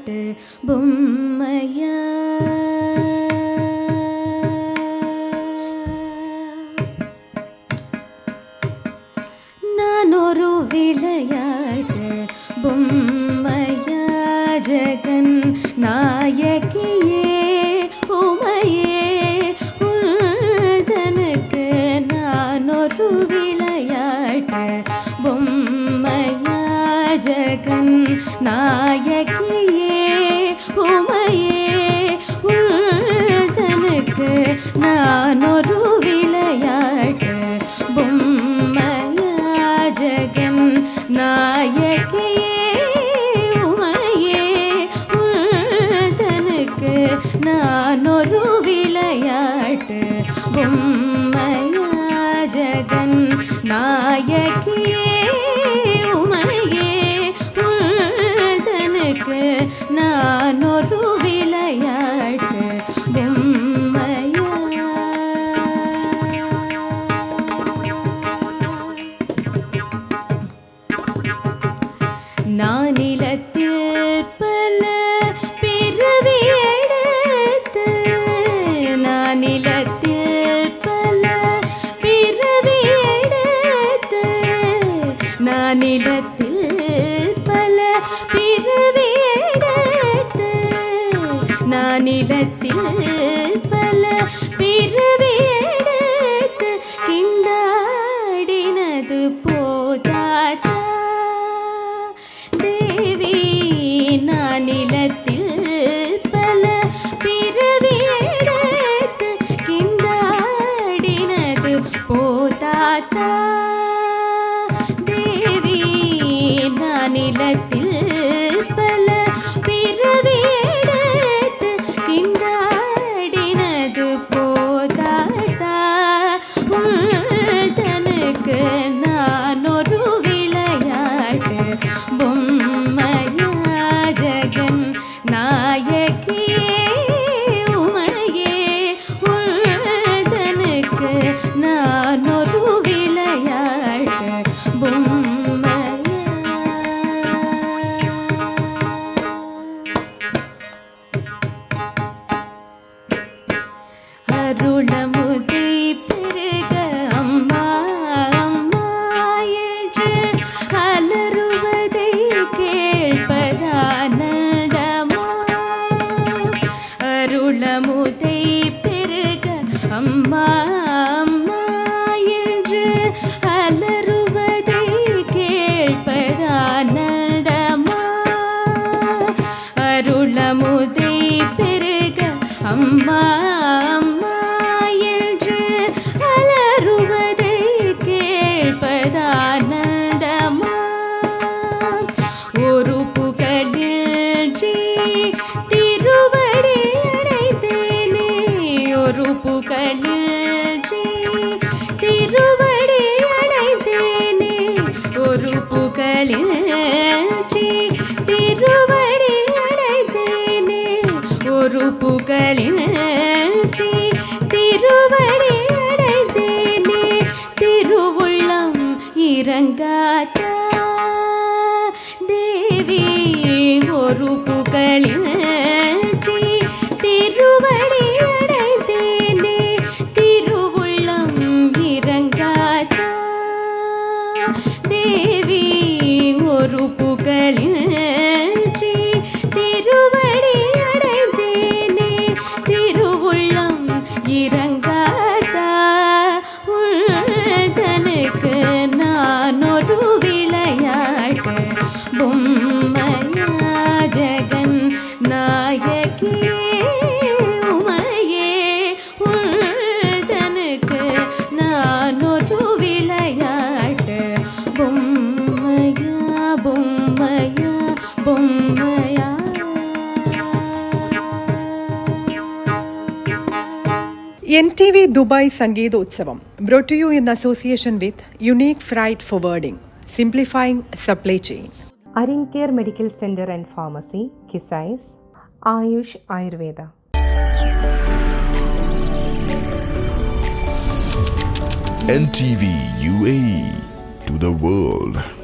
விளையாட்டு பொம்மையா நான் ஒரு விளையாட்டு பொம்மையா ஜெகன் நாயகியே உமையே உள்தனுக்கு நான் ஒரு விளையாட்டு பொம்மையா ஜெகன் நாயகியே உமையே உள்தனுக்கு நான் ஒரு விளையாட்டு பொம்மையா ஜெகன் நாயகியே உமையே உள்தனுக்கு நான் ஒரு விளையாட்டு பொம்மையா ஜெகன் நாயகியே உமையே உள்தனுக்கு நான் ஒரு விளையாட்டு பொம்மையா நானிலத்தில் பல பிறவி எடுத்து நானிலத்தில் பல பிறவி எடுத்து நானிலத்தில் பல பிறவி எடுத்து நானிலத்தில் பல பிறவி எடுத்து கிண்டாடினது போதாதா தேவி நானிலத்தில் பல பிறவி எடுத்து கிண்டாடினது போதாதா தேவி நானிலத்தில் பல பிறவி எடுத்து கிண்டாடினது போதாதா உள்தனுக்கு நான் ஒரு விளையாட்டு பொம்மையா ஜெகன் நாயகியே உமையே உள்தனுக்கு நான் ஒரு விளையாட்டு பொம்மையா அருளமுதை பெருக அம்மா அம்மா என்று அலறுவதை கேட்பதானந்தமா அருளமுதை பெருக அம்மா அம்மா என்று அலறுவதை கேட்பதானந்தமா அருளமுதை பெருக அம்மா அம்மா என்று அலறுவதை கேட்பதானந்தமா ஒரு புகழின்றி திருவடி அடைந்தேனே ஒரு புகழின்றி திருவடி அடைந்தேனே ஒரு புகழின்றி திருவடி அடைந்தேனே ஒரு புகழின்றி திருவடி அடைந்தேனே திருவுள்ளம் இறங்காதா தேவி ஒரு புகழின்றி திருவடி அடைந்தேனே திருவுள்ளம் இறங்காதா தேவி ஒரு புகழின்றி திருவடி அடைந்தேனே திருவுள்ளம் இறங்காதா உள்தனுக்கு நான் ஒரு விளையாட்டு பொம்மையா ஜெகன் நாயகியே உமையே உள்தனுக்கு நான் ஒரு விளையாட்டு பொம்மையா பொம்மையா பொம்மையா NTV Dubai Sangeetotsavam brought to you in association with Unique Freight Forwarding, simplifying supply chain. Arincare Medical Center and Pharmacy, Kisais, Ayush Ayurveda. NTV UAE to the world.